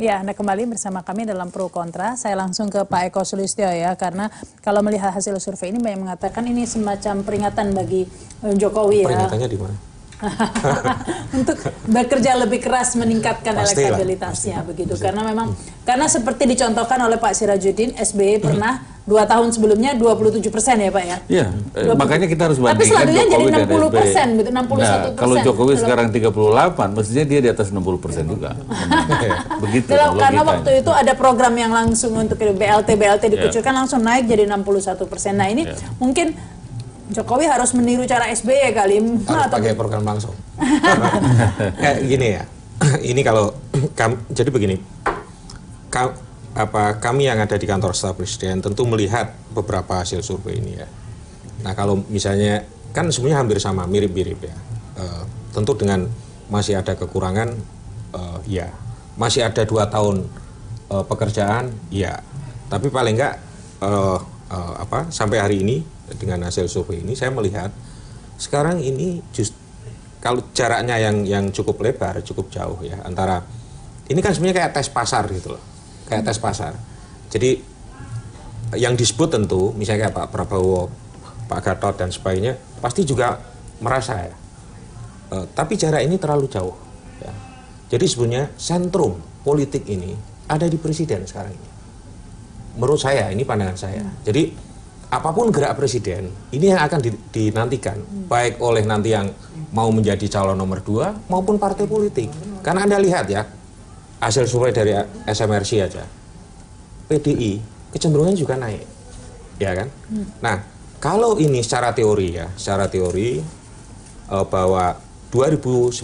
Ya, Anda kembali bersama kami dalam Pro Kontra. Saya langsung ke Pak Eko Sulistyo ya, karena kalau melihat hasil survei ini banyak mengatakan ini semacam peringatan bagi Jokowi ya. Peringatannya di mana? Untuk bekerja lebih keras meningkatkan elektabilitasnya begitu. Karena memang karena seperti dicontohkan oleh Pak Sirajuddin, SBY pernah 2 tahun sebelumnya 27% ya Pak ya? Iya, makanya kita harus bandingkan. Tapi selanjutnya jadi 60%, gitu, 61%. Nah, kalau Jokowi sekarang 38, mestinya dia di atas 60% juga. Begitu. Karena waktu itu ada program yang langsung untuk BLT dikucurkan langsung naik jadi 61%. Nah ini mungkin Jokowi harus meniru cara SBY kali. Harus pakai program langsung. Gini ya, ini kalau jadi begini. Kami yang ada di kantor staf presiden tentu melihat beberapa hasil survei ini ya. Nah kalau misalnya kan semuanya hampir sama, mirip-mirip ya. Tentu dengan masih ada kekurangan, ya. Masih ada 2 tahun pekerjaan, ya. Tapi paling enggak sampai hari ini dengan hasil survei ini saya melihat sekarang ini kalau jaraknya yang cukup lebar, cukup jauh ya antara ini kan sebenarnya kayak tes pasar gitu loh. Kayak tes pasar. Jadi yang disebut tentu misalnya kayak Pak Prabowo, Pak Gatot dan sebagainya pasti juga merasa ya. Tapi jarak ini terlalu jauh. Ya. Jadi sebenarnya sentrum politik ini ada di presiden sekarang ini. Menurut saya ini pandangan saya. Jadi apapun gerak presiden ini yang akan dinantikan baik oleh nanti yang mau menjadi calon nomor 2 maupun partai politik. Karena Anda lihat ya. Hasil survei dari SMRC aja, PDI kecenderungannya juga naik, ya kan? Nah, kalau ini secara teori ya, bahwa 2019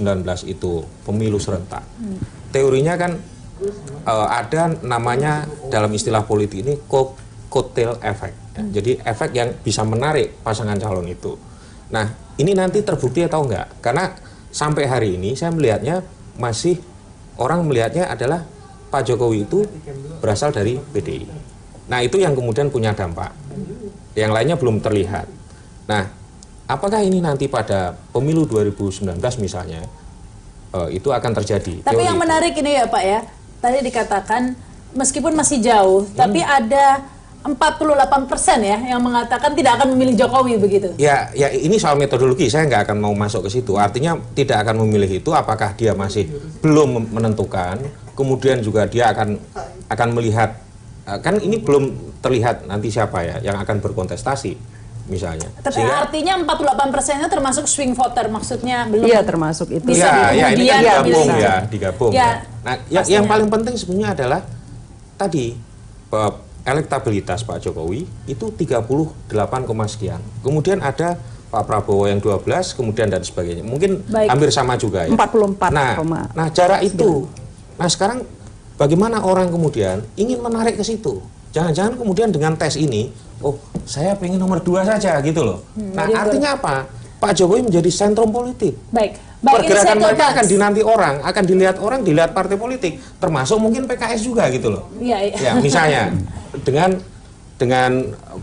itu pemilu serentak, teorinya kan ada namanya dalam istilah politik ini cocktail effect, ya. Jadi efek yang bisa menarik pasangan calon itu. Nah, ini nanti terbukti atau enggak? Karena sampai hari ini saya melihatnya masih orang melihatnya adalah Pak Jokowi itu berasal dari PDI. Nah itu yang kemudian punya dampak. Yang lainnya belum terlihat. Nah apakah ini nanti pada pemilu 2019 misalnya itu akan terjadi? Tapi yang menarik ini ya Pak ya, tadi dikatakan meskipun masih jauh, tapi ada 48% ya yang mengatakan tidak akan memilih Jokowi begitu. Ya ini soal metodologi, saya nggak akan mau masuk ke situ. Artinya tidak akan memilih itu, apakah dia masih belum menentukan, kemudian juga dia akan melihat, kan ini belum terlihat nanti siapa ya yang akan berkontestasi misalnya. Tapi artinya 48%-nya termasuk swing voter, maksudnya belum. Iya termasuk itu. Iya, ini kan digabung. Ya, nah yang paling penting sebenarnya adalah tadi elektabilitas Pak Jokowi itu 38, sekian. Kemudian ada Pak Prabowo yang 12, kemudian dan sebagainya. Mungkin hampir sama juga ya. 44. Nah, jarak itu. Nah, sekarang bagaimana orang kemudian ingin menarik ke situ? Jangan-jangan kemudian dengan tes ini, oh, saya pengen nomor 2 saja gitu loh. Nah, artinya apa? Pak Jokowi menjadi sentrum politik. Pergerakan mereka akan dinanti orang, akan dilihat partai politik, termasuk mungkin PKS juga gitu loh. Ya, misalnya dengan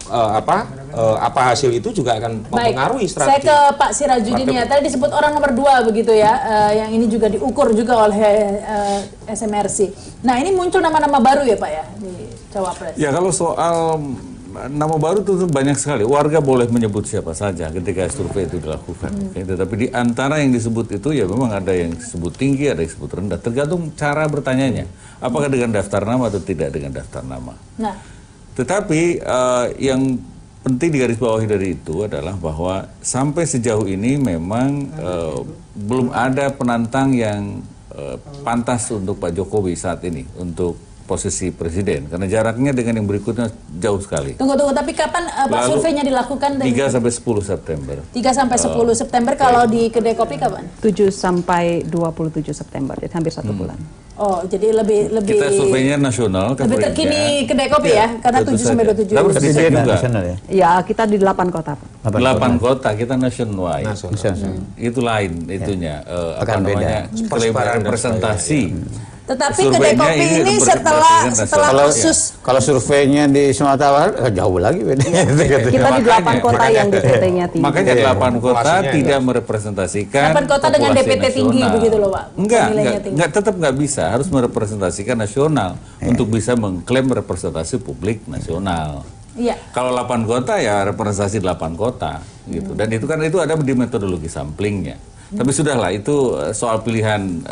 apa hasil itu juga akan mempengaruhi strategi. Saya ke Pak Sirajuddin ya. Tadi disebut orang nomor 2 begitu ya, yang ini juga diukur juga oleh SMRC. Nah ini muncul nama-nama baru ya Pak ya di Cawapres. Ya kalau soal nama baru itu banyak sekali. Warga boleh menyebut siapa saja ketika survei itu dilakukan. Tetapi di antara yang disebut itu ya memang ada yang disebut tinggi, ada yang disebut rendah. Tergantung cara bertanyanya. Apakah dengan daftar nama atau tidak dengan daftar nama. Nah, tetapi yang penting digarisbawahi dari itu adalah bahwa sampai sejauh ini memang belum ada penantang yang pantas untuk Pak Jokowi saat ini untuk posisi presiden, karena jaraknya dengan yang berikutnya jauh sekali. Tunggu, tapi kapan Pak surveinya dilakukan? 3 sampai 10 September. 3 sampai 10 September, kalau di Kedai Kopi kapan? 7 sampai 27 September, jadi hampir 1 bulan. Oh, jadi lebih kita surveinya nasional, lebih terkini Kedai Kopi ya, karena 7 sampai 27. Presiden juga. Ya, kita di 8 kota. 8 kota, kita nationwide. Itu lain itunya. Apa namanya? Representasi. Tetapi surveinya kedai kopi ini setelah kasus Kalau surveinya di Sumatera Barat jauh lagi bedanya. Kita di 8 kota yang DPT-nya tinggi. Makanya 8 kota populasinya tidak merepresentasikan 8 kota dengan populasi DPT tinggi nasional. begitu loh, Pak. Nilainya tinggi. Tetap nggak bisa, harus merepresentasikan nasional untuk bisa mengklaim representasi publik nasional. Iya. Kalau 8 kota ya representasi 8 kota gitu. Dan itu kan itu ada di metodologi samplingnya. Tapi sudahlah itu soal pilihan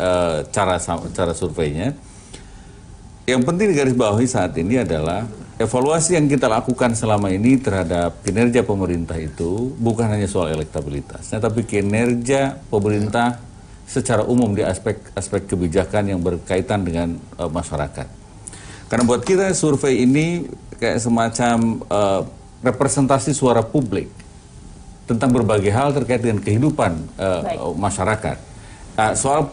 cara surveinya. Yang penting digarisbawahi saat ini adalah evaluasi yang kita lakukan selama ini terhadap kinerja pemerintah itu bukan hanya soal elektabilitasnya, tapi kinerja pemerintah secara umum di aspek kebijakan yang berkaitan dengan masyarakat. Karena buat kita survei ini kayak semacam representasi suara publik tentang berbagai hal terkait dengan kehidupan masyarakat. Soal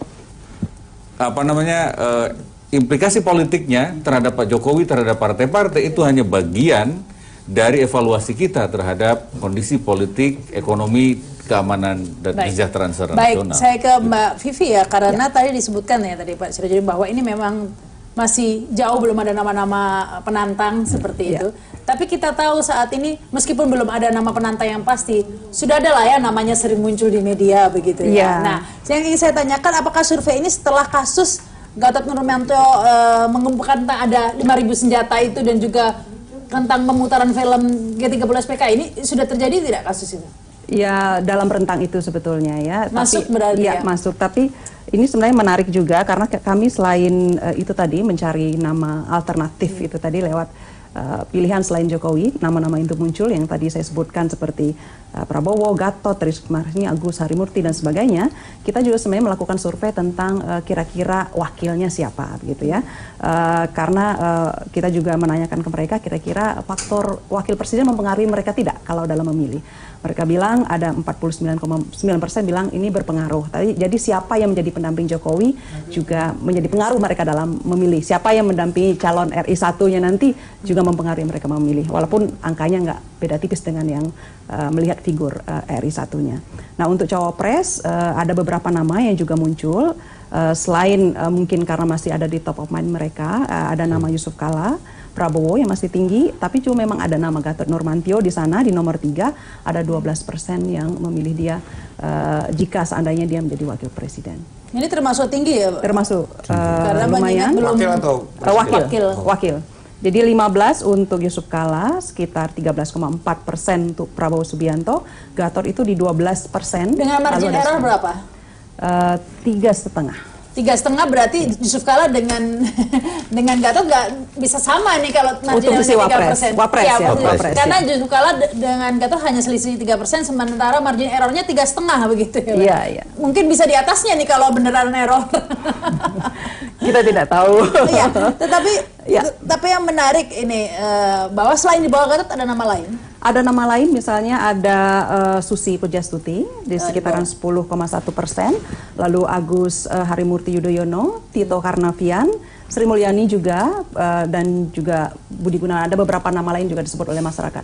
implikasi politiknya terhadap Pak Jokowi, terhadap partai-partai itu hanya bagian dari evaluasi kita terhadap kondisi politik, ekonomi, keamanan, dan kesejahteraan secara nasional. Baik, saya ke Mbak Vivi ya, karena tadi disebutkan ya tadi Pak Sirajudin bahwa ini memang masih jauh belum ada nama-nama penantang seperti itu. Tapi kita tahu saat ini meskipun belum ada nama penantang yang pasti, sudah ada lah ya namanya sering muncul di media begitu ya. Nah, yang ingin saya tanyakan apakah survei ini setelah kasus Gatot Nurmantio mengumpulkan tentang ada 5.000 senjata itu dan juga tentang pemutaran film G30SPK ini sudah terjadi tidak kasus itu? Ya dalam rentang itu sebetulnya ya. Masuk berarti ya? Masuk, tapi ini sebenarnya menarik juga karena kami selain itu tadi mencari nama alternatif itu tadi lewat pilihan selain Jokowi, nama-nama itu muncul yang tadi saya sebutkan seperti Prabowo, Gatot, Risma Harini, Agus Harimurti dan sebagainya. Kita juga sebenarnya melakukan survei tentang kira-kira wakilnya siapa, gitu ya. Karena kita juga menanyakan ke mereka kira-kira faktor wakil presiden mempengaruhi mereka tidak kalau dalam memilih. Mereka bilang ada 49,9% bilang ini berpengaruh. Jadi siapa yang menjadi pendamping Jokowi juga menjadi pengaruh mereka dalam memilih. Siapa yang mendampingi calon RI 1-nya nanti juga mempengaruhi mereka memilih. Walaupun angkanya nggak beda tipis dengan yang melihat figur RI 1-nya. Nah untuk cawapres ada beberapa nama yang juga muncul. Selain mungkin karena masih ada di top of mind mereka, ada nama Yusuf Kala, Prabowo yang masih tinggi, tapi cuma memang ada nama Gatot Nurmantio di sana di nomor 3, ada 12% yang memilih dia jika seandainya dia menjadi wakil presiden. Ini termasuk tinggi ya, Pak? Termasuk karena lumayan. belum Wakil atau Wakil. Jadi 15 untuk Yusuf Kala, sekitar 13,4% untuk Prabowo Subianto, Gatot itu di 12%. Dengan margin error berapa? 3,5. 3,5 berarti Yusuf Kala dengan Gatot nggak bisa sama nih kalau margin errornya 3%. Wapres ya, Wapres. Karena Yusuf Kala dengan Gatot hanya selisih 3%, sementara margin errornya 3,5 begitu ya. Iya. Mungkin bisa di atasnya nih kalau beneran error. Kita tidak tahu. Iya, tapi yang menarik ini bahwa selain di bawah Gatot ada nama lain. Ada nama lain, misalnya ada Susi Pujastuti di sekitaran 10,1%, lalu Agus Harimurti Yudhoyono, Tito Karnavian, Sri Mulyani juga, dan juga Budi Gunawan. Ada beberapa nama lain juga disebut oleh masyarakat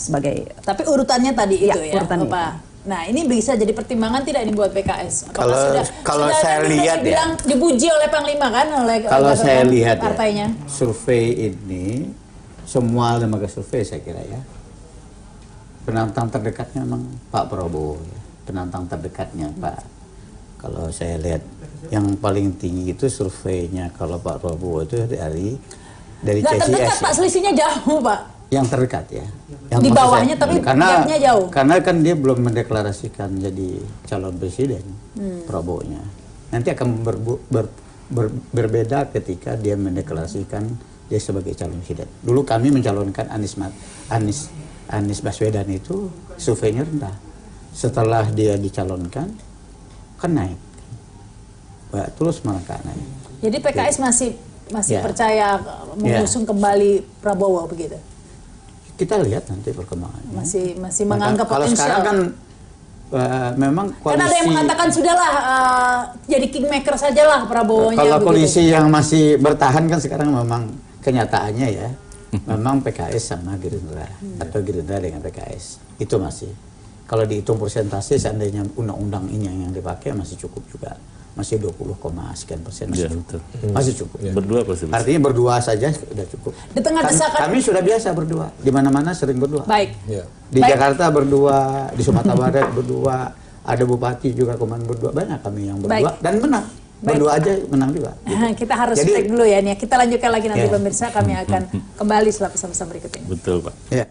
sebagai. Tapi urutannya tadi itu ya, urutannya Pak. Nah ini bisa jadi pertimbangan tidak ini buat PKS? Kalau saya lihat ya, dipuji oleh Panglima kan, kalau saya lihat partainya. Ya, survei ini semua lembaga survei saya kira ya, penantang terdekatnya memang Pak Prabowo, ya. Penantang terdekatnya Pak. Kalau saya lihat yang paling tinggi itu surveinya kalau Pak Prabowo itu dari CCS. Terdekat Pak, selisihnya jauh Pak. Yang terdekat ya. Yang di bawahnya tapi gapnya jauh. Karena kan dia belum mendeklarasikan jadi calon presiden Prabowo-nya. Nanti akan berbeda ketika dia mendeklarasikan dia sebagai calon presiden. Dulu kami mencalonkan Anies Baswedan itu surveinya rendah. Setelah dia dicalonkan kan naik. Terus merangkak naik. Jadi PKS masih percaya mengusung kembali Prabowo begitu. Kita lihat nanti perkembangannya. Masih menganggap kalau potensial. Sekarang kan memang koalisi. Karena ada yang mengatakan sudahlah jadi kingmaker sajalah Prabowo-nya. Kalau koalisi yang masih bertahan kan sekarang memang kenyataannya ya, memang PKS sama Gerindra atau Gerindra dengan PKS itu masih. Kalau dihitung persentase seandainya undang-undang ini yang dipakai masih cukup juga masih 20,sekian% masih Ya, cukup. betul. Masih cukup. Berdua pasti bisa. Artinya berdua saja sudah cukup. Di tengah desakan- Kami sudah biasa berdua, di mana-mana sering berdua. Baik. Ya. Di Baik. Jakarta berdua, di Sumatera Barat berdua, ada bupati juga komandan berdua, banyak kami yang berdua Baik. dan menang. Berdua aja menang juga. Kita harus Jadi- break dulu ya nih. Kita lanjutkan lagi nanti Ya. pemirsa, kami akan kembali setelah pesan-pesan berikut ini. Betul Pak. Ya.